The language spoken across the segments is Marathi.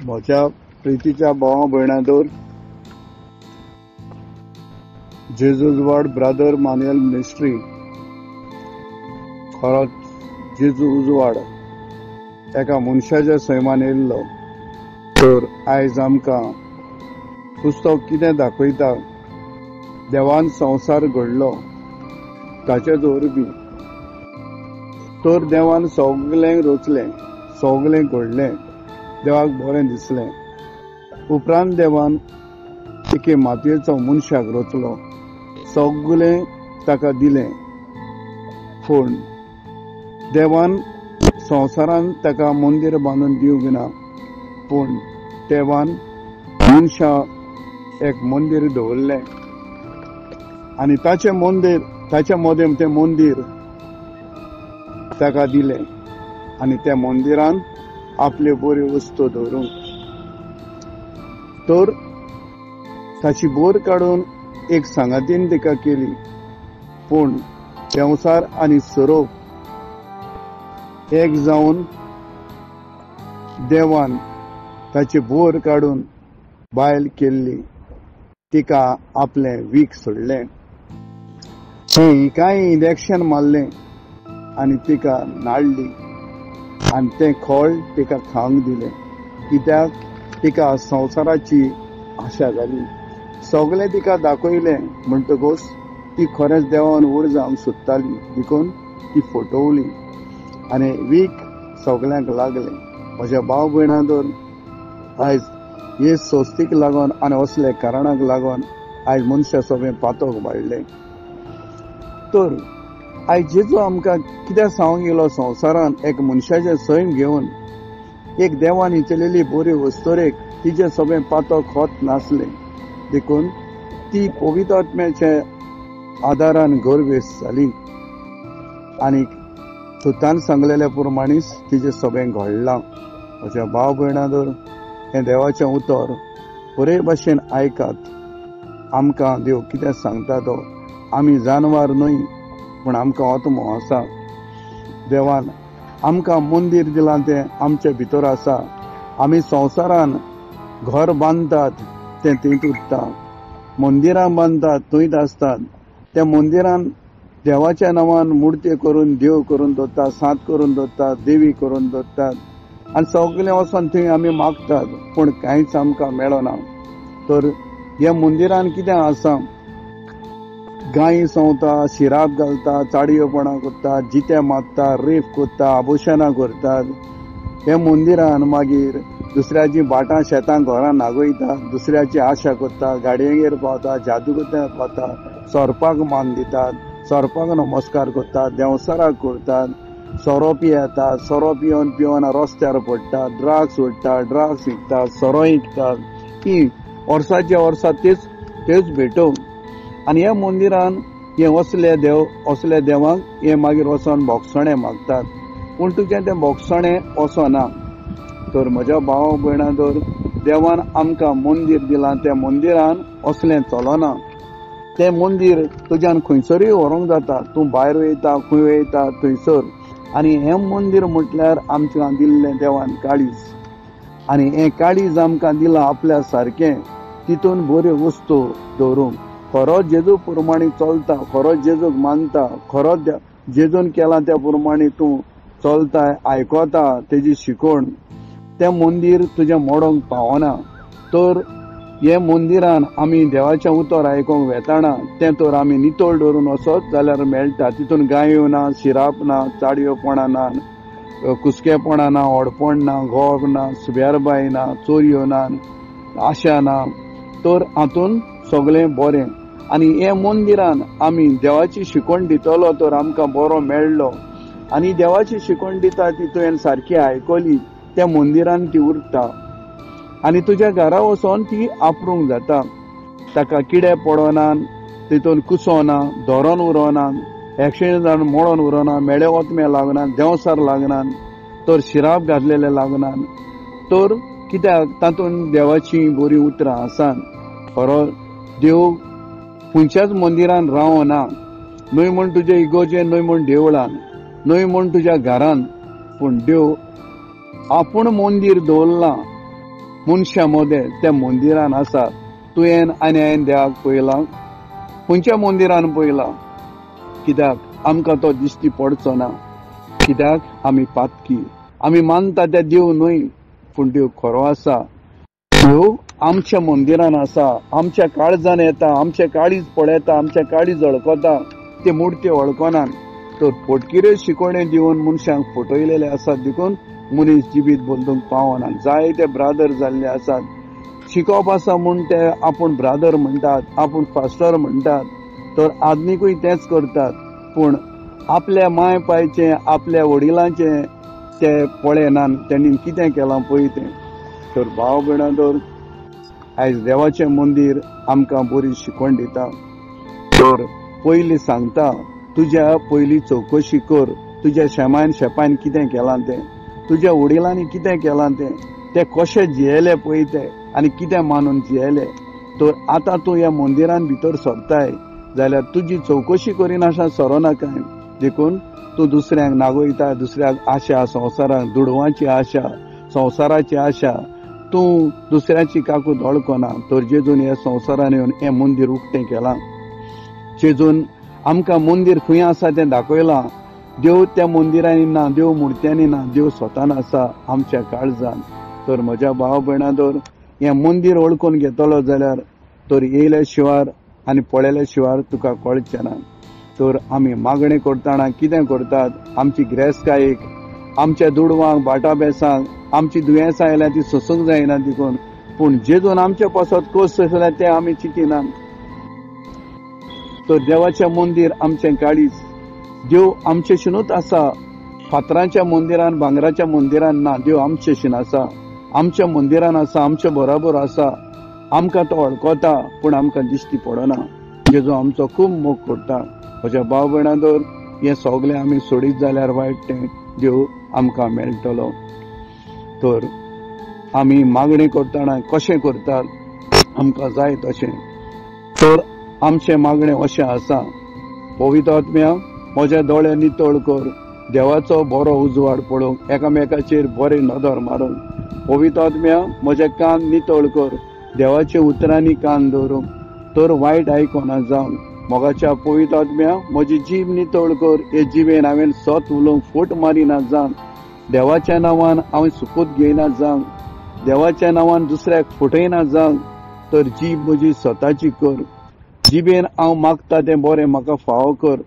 म्हज्या प्रितीच्या भावा भयणांदोर जेजूजवाड ब्रदर मॅन्युअल मिनिस्ट्री खरोच जेजू उजवाड एका मनशाच्या सैमान येयल्लो. तर आयज आमकां पुस्तक कितें दाखयता, देवान संवसार घडलो ताचे वरवीं. तर देवान सगळें रचलें, सगळें घडलें, देवाक बरें दिसलें. उपरांत देवान एके मातयेचो मनशाक रचलो, सगळें ताका दिलें. पूण देवान संवसारान ताका मंदिर बांदून दिवंक ना, पूण देवान मनशा एक मंदिर दवरलें आनी ताचे मोदें तें मंदिर ताका दिलें आनी त्या मंदिरान आपल्यो बऱ्यो वस्तू दवरूंक. तर ताची बोर काडून एक सांगातीन तिका केली. पूण संवसार आनी सोरोप एक जावन देवान ताची बोर काडून बायल केल्ली, तिका आपलें वीख सोडलें. थंय कांय इंजेक्शन मारलें आनी तिका नाडली आनी तें खोळ तिका खावंक दिलें, कित्याक तिका संवसाराची आशा जाली. सगळें तिका दाखयलें म्हणटकूच ती खरेंच देवान व्हड जावंक सोदताली, देखून ती फटवली आनी वीख सगळ्यांक लागलें. म्हज्या भाव भयणांदोर, आयज हे सोस्तीक लागून आनी असले कारणाक लागून आयज मनशा सगळें पातक वाडलें. तर आयज जेजू आमकां कित्याक सांगूंक येयलो, संवसारान एक मनशाचें सैम घेवन एक देवान इचलेली बऱ्यो वस्तुरेक तिचें सगळें पातक होत नासलें, देखून ती पवित्र आत्म्याच्या आदारान गरवेस जाली आनी सुतान सांगलेल्या प्रमाणेच तिचें सगळें घडलां. म्हज्या भाव भयणांदोर, हें देवाचें उतर बरे भाशेन आयकात. आमकां देव कितें सांगता तो, आमी जानवर न्हय पूण आमकां आत्मो आसा. देवान आमकां मंदिर दिलां तें आमचे भितर आसा. आमी संवसारान घर बांदतात तें थंयच उरता, मंदिरां बांदतात थंयच आसतात. त्या मंदिरान देवाच्या नांवान मुर्त्यो करून देव करून दवरतात, सांत करून दवरतात, देवी करून दवरतात आनी सगळें वचोन थंय आमी मागतात, पूण कांयच आमकां मेळना. तर ह्या मंदिरान कितें आसा, गायी सवता, शिराप घालता, चाडयोपणां करतात, जिते मारतात, रेप करतात, आबुशनां करतात. हे मंदिरान मागीर दुसऱ्याची भाटां शेतां घरां नागयतात, दुसऱ्याची आशा करतात, गाडयेगेर पावतात, जादूगोत्यार पावतात, सोरपाक मान दितात, सोरपाक नमस्कार करतात, देवसराक करतात, सोरोप येतात, सोरोप येवन पिवन रस्त्यार पडटात, ड्रग्स सोडटात, ड्रग्स विकतात, सोरो विकतात. ही वर्साच्या वर्सा तेच भेटो. आनी ह्या मंदिरान हे असले देवाक हे मागीर वचोन बोगसणें मागतात, पूण तुजें तें बोगसणें वचना. तर म्हज्या भाव भयणांदोर, देवान आमकां मंदीर दिलां, त्या मंदिरान असलें चलना. तें मंदीर तुज्यान खंयसरूय व्हरूंक जाता, तूं भायर वयता, खंय वयता थंयसर. आनी हें मंदीर म्हटल्यार आमकां दिल्लें देवान काळीज, आनी हें काळीज आमकां दिलां आपल्या सारकें, तितून बऱ्यो वस्तू दवरूंक. खरोच जेजू प्रमाणे चलता, खरोच जेजूक मानता, खरोच जेजून केलां त्या प्रमाणे तूं चलता, आयकोता तेजी शिकवण, तें मंदीर तुजें मोडोंक पावना. तर हे मंदिरान आमी देवाचें उतर आयकोंक वेताना तें तर आमी नितळ दवरून वचत जाल्यार मेळटा. तितून गायो ना, शिराप ना, चाडयोपणां ना, कुसकेपणां ना, ओडपण ना, घोग ना, सुब्यारबाय ना, चोरयो ना, आशा ना. तर हातून सगळें बरें. आनी हे मंदिरान आमी देवाची शिकवण दितलो तर आमकां बरो मेळ्ळो, आनी देवाची शिकवण दिता ती तुवें सारकी आयकली, त्या मंदिरान ती उरता आनी तुज्या घरा वचोन ती आपरूंक जाता. ताका किडे पडोना, तितून कुसोना, धोरोन उरोना, एक्सिडेंट जावन मोडोन उरोना, मेळे ओतमे लागना, देंवसार लागना, तर शिराप घातलेले लागना. तर कित्याक तातूंत देवाची बरी उतरां आसात. खरो देव खंयच्याच मंदिरान रावना, न्हय म्हण तुजे इगोजेन, न्हय म्हण देवळान, न्हय म्हण तुज्या घरान, पूण देव आपूण मंदीर दवरलां मनशा मोदें त्या मंदिरान आसा. तुवें आनी हांवें देवाक पळयलां? खंयच्या मंदिरान पळयलां? कित्याक आमकां तो दिश्टी पडचो ना. कित्याक आमी पातकी. आमी मानता ते देव न्हय, पूण देव खरो आसा. देव आमच्या मंदिरान आसा, आमच्या काळजान येता, आमच्या काळीज पळयता, आमच्या काळीज झळकता. ते मुर्ती वळखनात. तर फटकिऱ्यो शिकोवण्यो दिवन मनशांक फटयलेले आसात देखून मनीस जिबीत बोलूंक पावना. जायते ब्रादर जाल्ले आसात. शिकप आसा म्हूण ते आपूण ब्रादर म्हणटात, आपूण फास्टर म्हणटात. तर आदनिकूय तेच करतात. पूण आपल्या माय पायचे, आपल्या वडिलांचे ते पळयनात. त्यांनी कितें केलां पळय तें. तर भाव भयणां, आयज देवाचें मंदिर आमकां बरी शिकवण दिता. तर पयलीं सांगता, तुज्या पयली चवकशी कर. तुज्या शेपायन कितें केलां तें, तुज्या वडिलांनी कितें केलां तें, ते कशे जियेले पळय ते आनी कितें मानून जियेले. तर आतां तूं ह्या मंदिरान भितर सरताय जाल्यार तुजी चवकशी करिनाशा सरोनाकाय. देखून तूं दुसऱ्यांक नागयता, दुसऱ्याक आशा, संवसाराक दुडवांची आशा, संवसाराची आशा. तूं दुसऱ्याची काकूट वळखना. तर जेजून ह्या संवसारान येवन हें मंदिर उक्तें केलां. जेजून आमकां मंदिर खंय आसा तें दाखयलां. देव त्या मंदिरांनी ना, देव मुर्त्यांनी ना, देव स्वतान आसा आमच्या काळजान. तर म्हज्या भाव भयणां, हें मंदिर वळखून घेतलो जाल्यार तर येयल्या शिवार आनी पळयल्या शिवार तुका कळचें ना. तर आमी मागणें करतना कितें करतात? आमची गिरेस्तकायेक, आमच्या दुडवांक, बाटा बेसांक, आमची दुयेंसां आयल्यां ती सोसूंक जायना देखून. पूण जेजून आमचे पासत कस सोंसल्या तें आमी चिंतिनात. तर देवाचें मंदिर आमचें काळीज. देव आमचेशीनूच आसा. फातरांच्या मंदिरान, भांगराच्या मंदिरान ना. देव आमचेशीन आसा, आमच्या मंदिरान आसा, आमच्या बरोबर आसा. आमकां तो वळखता, पूण आमकां दिश्टी पडना. जेजू आमचो खूब मोग करता. म्हज्या भाव भयणां, हें सगळें आमी सोडीत जाल्यार वायट तें देव आमकां मेळटलो. तर आमी मागणी करतना कशें करतात? आमकां जाय तशें. तर आमचें मागणें अशें आसा, पवित्र आत्म्या, म्हजे दोळे नितळ कर. देवाचो बरो उजवाड पळोवंक, एकामेकाचेर बरे नदर मारूंक. पवित्र आत्म्या, म्हजे कान नितळ कर. देवाचे उतरांनी कान दवरूंक. तर वायट आयकोना जावंक. मोगाच्या पवित्र आत्म्या, म्हजी जीब नितळ कर. हे जिबेन हांवें सत उलोवंक फट मारिना जावंक. देवाच्या नांवान हांवें सुपूत घेयना जावंक. देवाच्या नांवान दुसऱ्याक फटयना जावंक. तर जीब म्हजी स्वताची कर. जिबेन हांव मागता तें बरें म्हाका फावो कर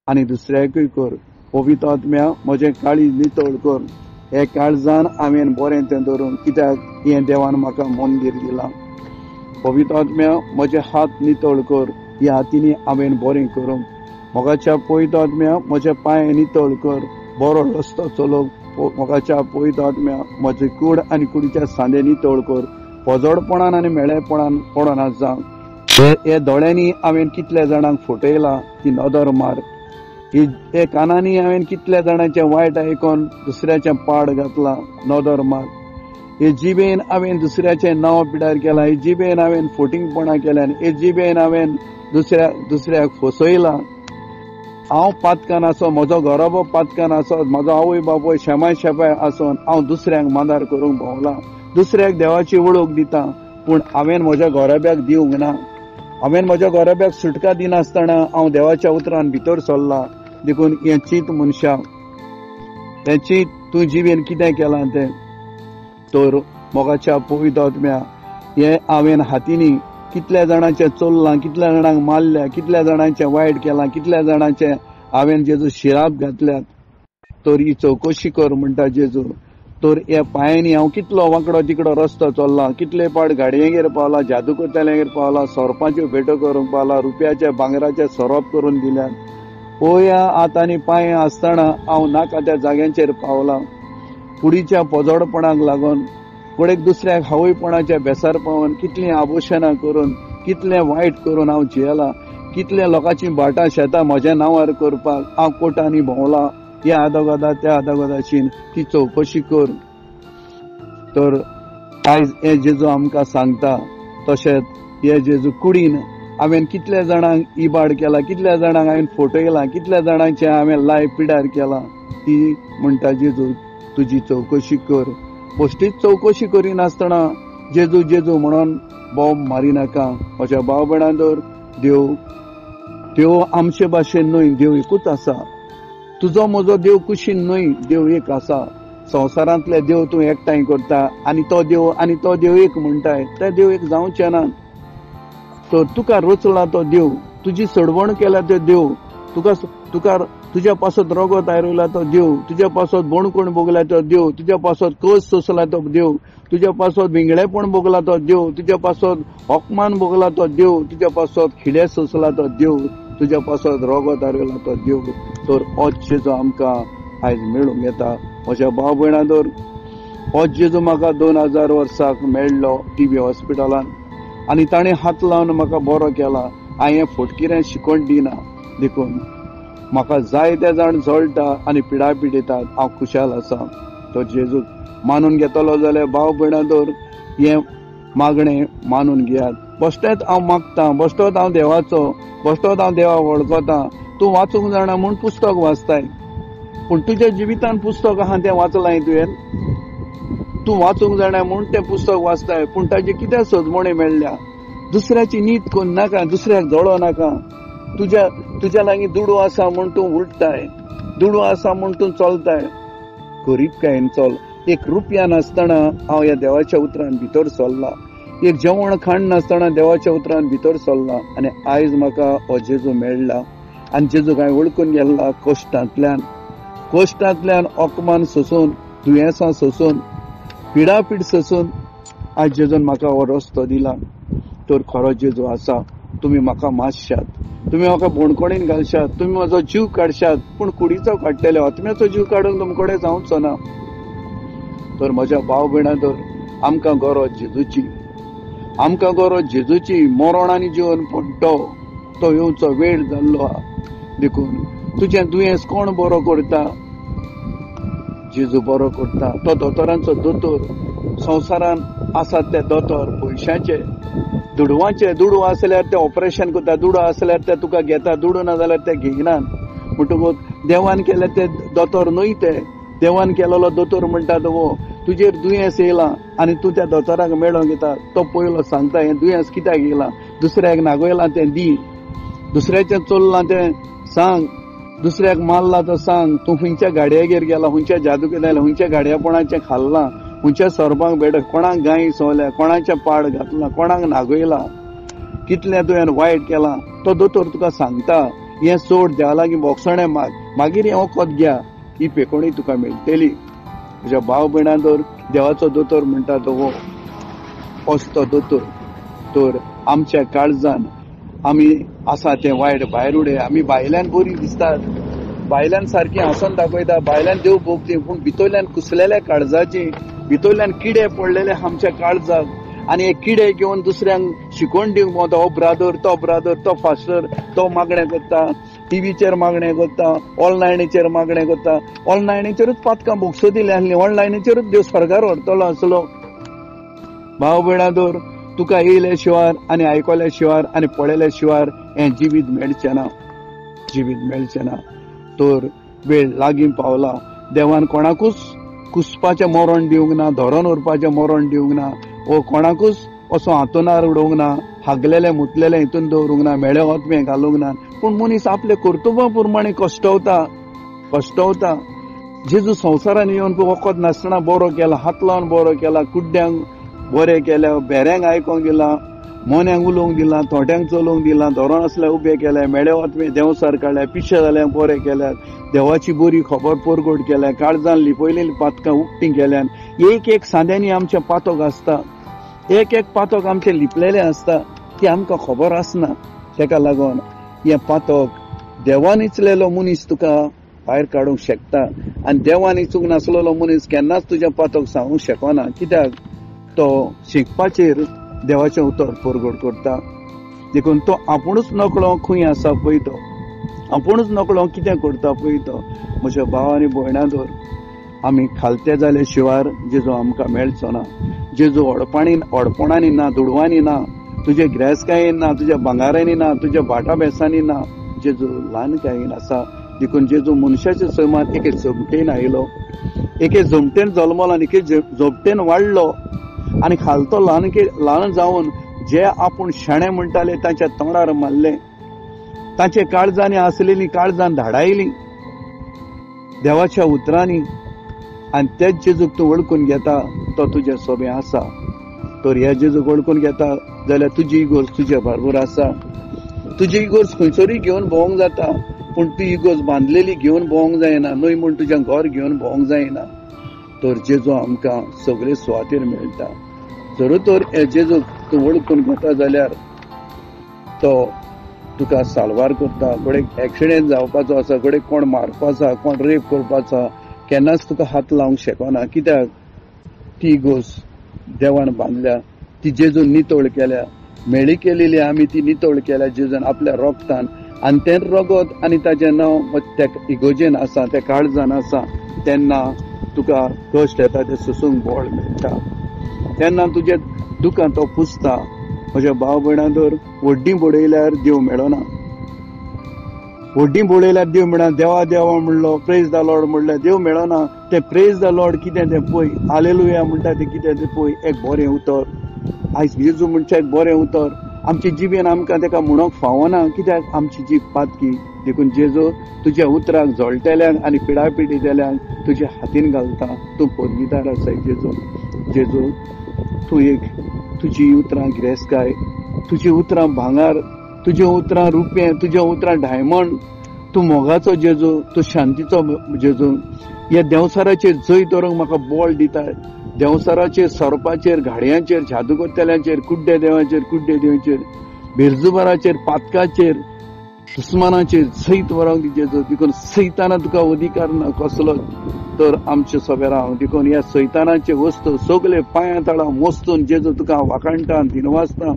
आनी दुसऱ्याकूय कर. पवित्र आत्म्या, म्हजें काळीज नितळ कर. हे काळजान हांवें बरें तें धरूंक, कित्याक हें देवान म्हाका मंदिर दिलां. पवित्र आत्म्या, म्हजे हात नितळ कर. ह्या हातींनी हांवें बरें करूंक. मोगाच्या पवित्र आत्म्या, म्हजे पांय नितळ कर. बरो रस्तो चलोवंक. मोगाच्या पवित्र आत्म्या, म्हजे कूड आनी कुडीच्या सांदे नितळ कर. पोजोडपणान आनी मेळेपणान पडना जावंक. हे दोळ्यांनी हांवें कितल्या जाणांक फटयलां ती नदर मार. हे कानांनी हांवें कितल्या जाणांचे वायट आयकोन दुसऱ्याचें पाड घातलां, नदर मार. हे जिबेन हांवें दुसऱ्याचें नांव पिड्यार केलां. हे जिबेन हांवें फटिंगपणां केल्यां. हे जिबेन हांवें दुसऱ्याक फसयलां. हांव पातकान आसो, म्हजो घरोबो पातकान आसो, म्हजो आवय बापूय शेपाय आसोन हांव दुसऱ्यांक मादार करूंक भोंवलां. दुसऱ्याक देवाची वळख दिता, पूण हांवें म्हज्या घोराब्याक दिवंक ना. हांवें म्हज्या घोराब्याक सुटका दिनासतना हांव देवाच्या उतरान भितर सरलां. देखून हें चिंत मनशाक, हें चिंत तूं जिबेन कितें केलां तें. तर मोगाच्या पवित्र आत्म्या, हें हांवें हातींनी कितल्या जाणांचें चोरलां, कितल्या जाणांक मारल्या, कितल्या जाणांचें वायट केलां, कितल्या जाणांचें हांवें जेजू शिराप घातल्यात. तर ही चवकशी कर म्हणटा जेजू. तर ह्या पांयांनी हांव कितलो वांकडो तिकडो रस्तो चल्लां, कितले पाट गाडयेगेर पावलां, जादू करतल्यागेर पावलां, सोरपांच्यो भेटो करूंक पावलां, रुपयाचे भांगराचे सोरोप करून दिल्यात. ह्या हात आनी पांय आसतना हांव नाका त्या जाग्यांचेर पावलां. कुडीच्या पोजोडपणाक लागून, कोणेक दुसऱ्याक हावयपणाच्या बेसार पावून, कितलीं आभुशणां करून, कितलें वायट करून हांव जियेलां. कितल्या लोकांची बाटां शेतां म्हज्या नांवार करपाक हांव कोर्टांनी भोंवलां. ह्या आदोगादा त्या आदोगादाशीन ती चवकशी कर. तर आयज हे जेजू आमकां सांगता. तशेंच हे जेजू कुडीन हांवें कितल्या जाणांक इबाड केला, कितल्या जाणांक हांवें फटयलां, कितल्या जाणांचे हांवें लायफ पिड्यार केलां. ती म्हणटा जेजू तुजी चवकशी कर. बेश्टीच चवकशी करिनासतना जेजू जेजू म्हणून बॉम्ब मारी नाका. म्हज्या भाव भयणांदर, देव आमचे भाशेन न्हय, देव एकूच आसा. तुजो म्हजो देव कुशीन न्हय, देव एक आसा. संवसारांतले देव तूं एकठांय करता आनी तो देव एक म्हणटाय, ते देव एक जावचे ना. तर तुका रचला तो देव, तुजी सडवण केल्या तो देव, तुका तुज्या पासत रगत आयरयला तो देव, तुज्या पासत बोणकोण भोगला तो देव, तुज्या पासत कस सोंसला तो देव, तुज्या पासत विंगडेपण भोगला तो देव, तुज्या पासत अपमान भोगला तो देव, तुज्या पासत खिडे सोंसला तो देव, तुज्या पासत रगत आयरयला तो देव. तर होच जेजू आमकां आयज मेळूंक येता. म्हज्या भाव भयणांदर, होच जेजू म्हाका 2000 वर्साक मेळ्ळो TB हॉस्पिटलान, आनी ताणें हात लावन म्हाका बरो केला. हांव हें फटकिरें शिकोण दिना, देखून म्हाका जाय ते जाण जळटा आनी पिडापीड येतात, हांव खुशाल आसा. तो जेजू मानून घेतलो जाल्यार भाव भयणांदर, हें मागणें मानून घेयात. बेश्टेच हांव मागतां, बेश्टोच हांव देवाचो, बेश्टोच हांव देवा वळखता. तूं वाचूंक जाणा म्हूण पुस्तक वाचताय, पूण तुज्या जिवितान पुस्तक आहा तें वाचलाय तुवें? तूं वाचूंक जाणा म्हूण तें पुस्तक वाचताय, पूण ताजे कितें सजमणे मेळ्ळ्या? दुसऱ्याची नीत कोण नाका, दुसऱ्याक जळो नाका. तुज्या लागीं दुडू आसा म्हूण तूं उलटताय, दुडू आसा म्हूण तूं चलताय. गरीबकायेन चल. 1 रुपया नासतना हांव ह्या देवाच्या उतरान भितर सरला, एक जेवण खाण नासतना देवाच्या उतरान भितर सरला, आनी आयज म्हाका हो जेजू मेळ्ळा. आनी जेजू हांवें वळखून गेल्ला कश्टांतल्यान अपमान सोसून, दुयेंसां सोसून, पिडापीड सोसून आज जेजून म्हाका हो रस्तो दिला. तर खरो जेजू आसा. तुमी म्हाका मारशात, तुमी म्हाका बोणकोणीन घालशात, तुमी म्हजो जीव काडशात, पूण कुडीचो काडटले, आत्म्याचो जीव काडूंक तुमचे कडेन जावचो ना. तर म्हज्या भाव भयणांदर, आमकां गरज जेजूची मरण आनी जिवन पडटो तो येवचो वेळ जाल्लो आहा. देखून तुजें दुयेंस कोण बरो करता? जेजू बरो करता. तो दोतोरांचो दोतोर. संवसारान आसात ते दोतोर पयशांचे, दुडवांचे. दुडू आसल्यार ते ऑपरेशन करता, दुडू आसल्यार ते तुका घेता, दुडू ना जाल्यार ते घेयनात. म्हणटकूच देवान केले ते दोतोर न्हय, ते देवान केलेलो दोतोर म्हणटा तो तुजेर दुयेंस येयला आनी तूं त्या दोतोराक मेळोंक येता. तो पयलो सांगता हें दुयेंस कित्याक येयलां, दुसऱ्याक नागयलां तें दी, दुसऱ्याचें चल्लां तें सांग, दुसऱ्याक मारला तो सांग. तूं खंयच्या गाडयेगेर गेला, खंयच्या जादू केला, खंयच्या गाडयापणाचें खाल्लां, खंयच्या सरपांक बेड, कोणाक गाय सोवल्या, कोणाच्या पाड घातला, कोणाक नागयला, कितलें तुवें वायट केलां, तो दोतोर तुका सांगता. हें सोड, देवा लागीं बोगसणें माग, मागीर हें वखद घ्या, ही पेकोणी तुका मेळटली. म्हज्या भाव भयणांदर, देवाचो दोतोर म्हणटा तो असतो दोतोर. तर आमच्या काळजान आमी आसा तें वायट भायर उडय. आमी भायल्यान बरी दिसतात, भायल्यान सारकी हांसून दाखयता, भायल्यान देव भोगती, पूण भितरल्यान कुसलेल्या काळजाची, भितरल्यान किडे पडलेले आमच्या काळजाक, आनी हे किडे घेवन दुसऱ्यांक शिकोवन दिवंक वता. हो ब्रादर, तो फास्टर, तो मागणें करता, टीव्हीचेर मागणें करता, ऑनलायनीचेर मागणें करता. ऑनलायनीचेरूच पातकां बोगसो दिली आसली, ऑनलायनीचेरूच देव स्वर्गार व्हरतलो आसलो. भाव भयणांदर, तुका येयले शिवाय आनी आयकले शिवाय आनी पळयले शिवाय हें जिवीत मेळचें ना. तर वेळ लागीं पावला. देवान कोणाकूच कुसपाचें मरण दिवंक ना, धरून उरपाचें मरण दिवंक ना, वो कोणाकूच असो हातोनार उडोवंक ना, हागलेले मुतलेले हितून दवरूंक ना, मेळे ओतमे घालूंक ना. पूण मनीस आपले कर्तव्या प्रमाणे कश्टवता. जेजू संवसारान येवन वखद नासतना बरो केला, हात लावन बरो केला, कुड्ड्यांक बरें केल्या, बेऱ्यांक आयकोंक दिला, मोन्यांक उलोवंक दिला, थोड्यांक चलोवंक दिला, धोरण असल्या उबे केले, मेळे ओतमे देंवसार काडल्या, पिशे जाल्यांक बरें केल्यात, देवाची बरी खबर परगट केल्या, काळजान लिपयलेली पातकां उक्तीं केल्यान. एक सांद्यांनी आमचे पातक आसता, एक पातक आमचे लिपलेले आसता, ती आमकां खबर आसना. तेका लागून हें पातक देवान इचलेलो मनीस तुका भायर काडूंक शकता, आनी देवान इचूंक नासलेलो मनीस केन्नाच तुजें पातक सांगूंक शकना. कित्याक तो शिंकपाचेर देवाचें उतर परगट करता. देखून तो आपुणूच नकळो खंय आसा पळय, तो आपुणूच नकळो कितें करता पळय. तो म्हज्या भाव आनी भयणांदर, आमी खालते जाले शिवाय जेजू आमकां मेळचो ना. जेजू ओडपणांनी ना, दुडवांनी ना, तुजे गिरायस्कायेन ना, तुज्या भांगारांनी ना, तुज्या भाटा बेसांनी ना. जेजू ल्हानकायेन आसा. देखून जेजू मनशाच्या सैमान एके जमटेन आयलो, एके जमटेन जल्मलो आनी एके जमटेन वाडलो. आनी खालतो ल्हान जावन जे आपूण शाणे म्हणटाले ताच्या तोंडार मारले, ताचे काळजांनी आसलेली काळजां धाडायली देवाच्या उतरांनी, आनी तेच जेजूक तूं वळखून घेता तो तुजे सोबे आसा. तर ह्या जेजूक वळखून घेता जाल्यार तुजी इगोर्ज तुजे बरोबर आसा. तुजी इगोर्ज खंयसरूय घेवन भोवंक जाता, पूण ती इगोर्ज बांदलेली घेवन भोवंक जायना, न्हय म्हूण तुजें घर घेवन भोवंक जायना. तर जेजू आमकां सगळे सुवातेर मेळटा. जर तर हे जेजूक तूं वळखून घेता जाल्यार तो तुका साल्वार करता. कोणेक एक्सिडेंट जावपाचो आसा, कोणेक कोण मारपाचो आसा, कोण रेप करपाचो, केन्नाच तुका हात लावंक शकना. कित्याक ती इगोर्ज देवान बांदल्या, ती जेजून नितळ केल्या, मेळी केलेली आमी ती नितळ केल्या जेजून आपल्या रोगतान. आनी तें रगत आनी ताचें नांव त्या इगोजेन आसा, त्या काळजान आसा. तेन्ना तुका कश्ट येता ते सोसूंक बळ मेळटा. तेन्ना तुजे दुखां तो पुसता. म्हज्या भाव भयणांदर, व्हड्डी बुडयल्यार देव मेळना. व्हड्डी बुडयल्यार देव मेळना. देवा देवा म्हणलो, प्रेज द लॉर्ड म्हणल्यार देव मेळना. ते प्रेज द लॉर्ड कितें तें पळय, हालेलुया म्हणटा ते कितें तें पळय. एक बरें उतर आयज जेजू म्हणचे एक बरें उतर. आमचे जिबेन आमकां तेका म्हणूंक फावना, कित्याक आमची जीब पातकी. देखून जेजू तुज्या उतराक जळटेल्यांक आनी पिडापिडीतल्यांक तुज्या हातीन घालता. तूं पोरगीदार आसाय जेजू. जेजू तूं एक तुजी उतरां गिरेस्काय, तुजी उतरां भांगार, तुजे उतरां रुपें, तुजे उतरां डायमंड. तूं मोगाचो जेजू, तूं शांतीचो जेजू. ह्या देंवसाराचेर जय दवरूंक म्हाका बळ दिता. देंवसाराचेर, सरपाचेर, घाडयांचेर, जादूकोत्तेल्यांचेर, कुड्डे देवाचेर, बेलजुबाराचेर, पातकाचेर, दुस्मानाचेर जैत व्हरोंक जेजू. देखून सैताना तुका अधिकार ना कसलो. तर आमचे सोबे राव. देखून ह्या सैतानाचे वस्तू सगळे पांया तळा मोस्तून जेजू तुका वाकाणटा, दिनवासता.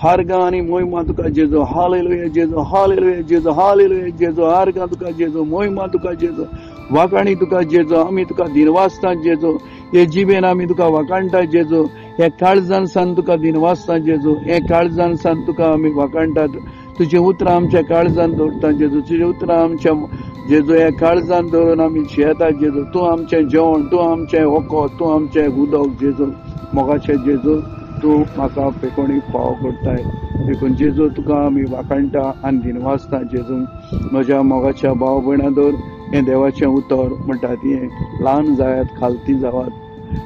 हारगां आनी मोहिमा तुका जेजू. हालेलुया जेजू, हालेलुया जेजू, हालेलुया जेजू. हारगां तुका जेजू, मोहिमा तुका जेजू, वाकाणी तुका जेजू. आमी तुका दिनवासता जेजू. हे जिबेन आमी तुका वाकाणटा जेजू. हे काळजान सान तुका दिनवासता जेजू. हे काळजान सान तुका आमी वाकाणटात. तुझे उतरां आमच्या काळजान दवरता जेजू. तुझे उतरां आमच्या जेजू हे काळजान दवरून आमी जियेता जेजू. तूं आमचें जेवण, तूं आमचें वखद, तूं आमचें उदक जेजू. मोगाचें जेजू तूं म्हाका पेकोणी फाव करताय. देखून जेजू तुका आमी वाकाणटा आनी दिनवासता जेजू. म्हज्या मोगाच्या भाव भयणांदर, हें देवाचें उतर म्हणटा ती ल्हान जायात, खालती जावात,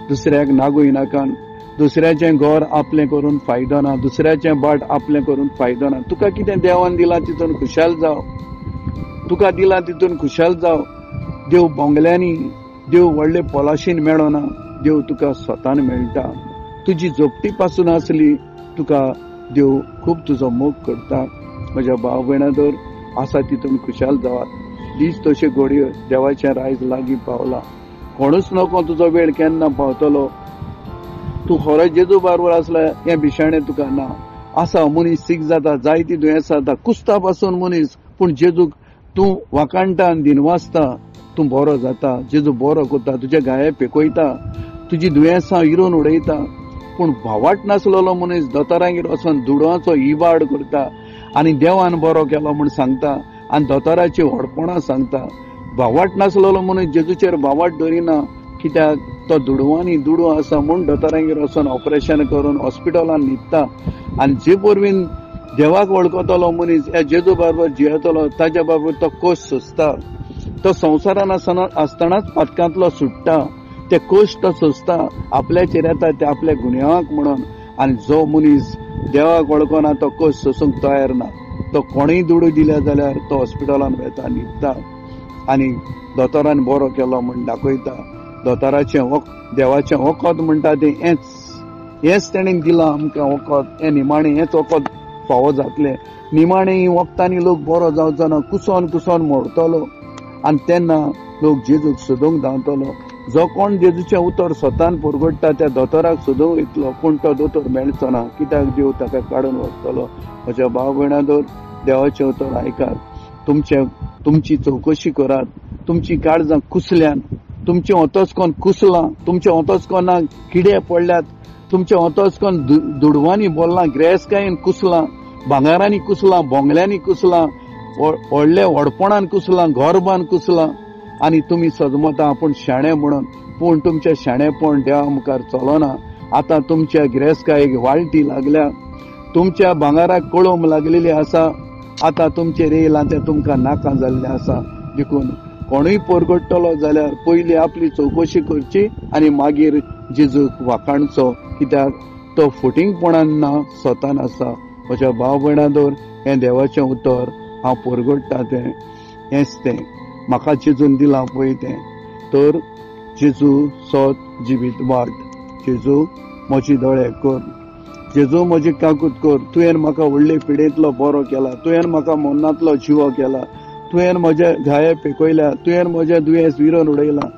दुसऱ्याक नागूय नाकान. दुसऱ्याचें घर आपलें करून फायदो ना, दुसऱ्याचें बाट आपलें करून फायदो ना. तुका कितें देवान दिलां तितून खुशाल जाव. तुका दिलां तितून खुशाल जाव. देव बोंगल्यांनी, देव व्हडले पोलाशीन मेळना, देव तुका स्वतान मेळटा. तुजी जोपटी पासून आसली तुका देव खूब तुजो मोग करता. म्हज्या भाव भयणांदर, आसा तितून खुशाल जावात. दीस तशे घडयो देवाचें रायज लागीं पावला. कोणूच नको तुजो वेळ केन्ना पावतलो. तूं खरो जेजू बरोबर आसल्यार हें भिशाणें तुका ना. आसा मनीस सीक जाता, जायती दुयेंसां जाता, कुसता पासून मनीस, पूण जेजूक तूं वाकाणटा आनी दिनवासता, तूं बरो जाता. जेजू बरो करता, तुजे गाये पेकयता, तुजी दुयेंसां इरून उडयता. पूण भावाट नासलेलो मनीस दोतोरांगेर वचून दुडवांचो इबाड करता आनी देवान बरो केलो म्हूण सांगता आनी दोतोराची व्हडपणां सांगता. भावाट नासलेलो मनीस जेजूचेर भावाट धरिना, कित्याक तो दुडवांनी दुडू आसा म्हूण दोतोरांगेर वचून ऑपरेशन करून हॉस्पिटलान न्हिदता. आनी जे परवीन देवाक वळखतलो मनीस ह्या जेजू बरोबर जियेतलो, ताच्या बरोबर तो कोश सोंसता. तो संवसारान आसतनाच पातकांतलो सुट्टा. ते कोश तो सोंसता, आपल्याचेर येता ते आपल्या गुन्यांवाक म्हणून. आनी जो मनीस देवाक वळखना तो कोश सोंसूंक तयार ना. तो कोणीय दुडू दिल्या जाल्यार तो हॉस्पिटलान वता, न्हिदता आनी दोतोरान बरो केलो म्हूण दाखयता. दोतोराचें देवाचें वखद म्हणटा तें हेंच तेणें दिलां आमकां वखद. हें निमाणें हेंच वखद फावो जातलें. निमाणें वखदांनी लोक बरो जावचो ना, कुसोन मोडटलो आनी तेन्ना लोक जेजूक सोदूंक धांवतलो. जो कोण जेजूचें उतर स्वतान परगडटा त्या दोतोराक सोदूंक वयतलो, पूण तो दोतोर मेळचो ना, कित्याक देव ताका काडून व्हरतलो. म्हज्या भाव भयणांदर, देवाचें उतर आयकात. तुमची चवकशी करात. तुमची काळजां कुसल्यान, तुमचें ओतोचकोन कुसलां, तुमच्या ओतोचकोनाक किडे पडल्यात, तुमच्या ओतोचकोन दुडवांनी बोल्लां, गिरेस्कायेन कुसलां, भांगारांनी कुसलां, बोंगल्यांनी कुसलां, व्हडल्या व्हडपणान कुसलां, घोरबान कुसलां. आनी तुमी सजमता आपूण शाणे म्हणून, पूण तुमचें शाणेपण देवा मुखार चलना. आता तुमच्या गिरेस्कायेक वाळटी लागल्या, तुमच्या भांगाराक कळोम लागलेली आसा, आता तुमचे रेलांते तुमकां नाका जाल्ले आसा. देखून कोणूय पोरगोडटलो जाल्यार पयली आपली चवकशी करची आनी मागीर जेजूक वाखाणचो, कित्याक तो फुटींगपणान ना, स्वतान आसा. म्हज्या भाव भयणांदोर, हें देवाचें उतर हांव पोरगोडटा तें हेंच तें म्हाका जेजून दिलां पळय तें. तर जेजू सोत जिवीत वाट, जेजू म्हजी दोळे कर, जेजू म्हजी काकूट कर. तुवें म्हाका व्हडले पिडेंतलो बरो केला, तुवें म्हाका मरणांतलो जिवो केला, तुवें म्हजे घाये पिकयल्या, तुवें म्हजें दुयेंस विरोन उडयलां,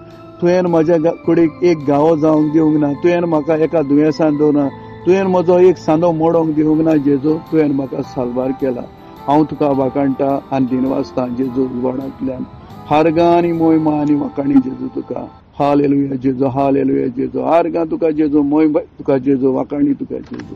तुवें म्हज्या कुडीक एक गावो जावंक दिवंक ना, तुवें म्हाका एका दुयेंसान दवरना, तुवें म्हजो एक सांदो मोडोंक दिवंक ना. जेजू तुवें म्हाका सालवार केला. हांव तुका वाखाणटा आनी दिनवासता जेजू उजवाडांतल्यान. हारगां आनी मोहिमा आनी वाखाणी जेजू तुका. हालेलुया जेजू, हालेलुया जेजू. हारगां तुका जेजू, मोहिमा तुका जेजू, वाखाणी तुका जेजू.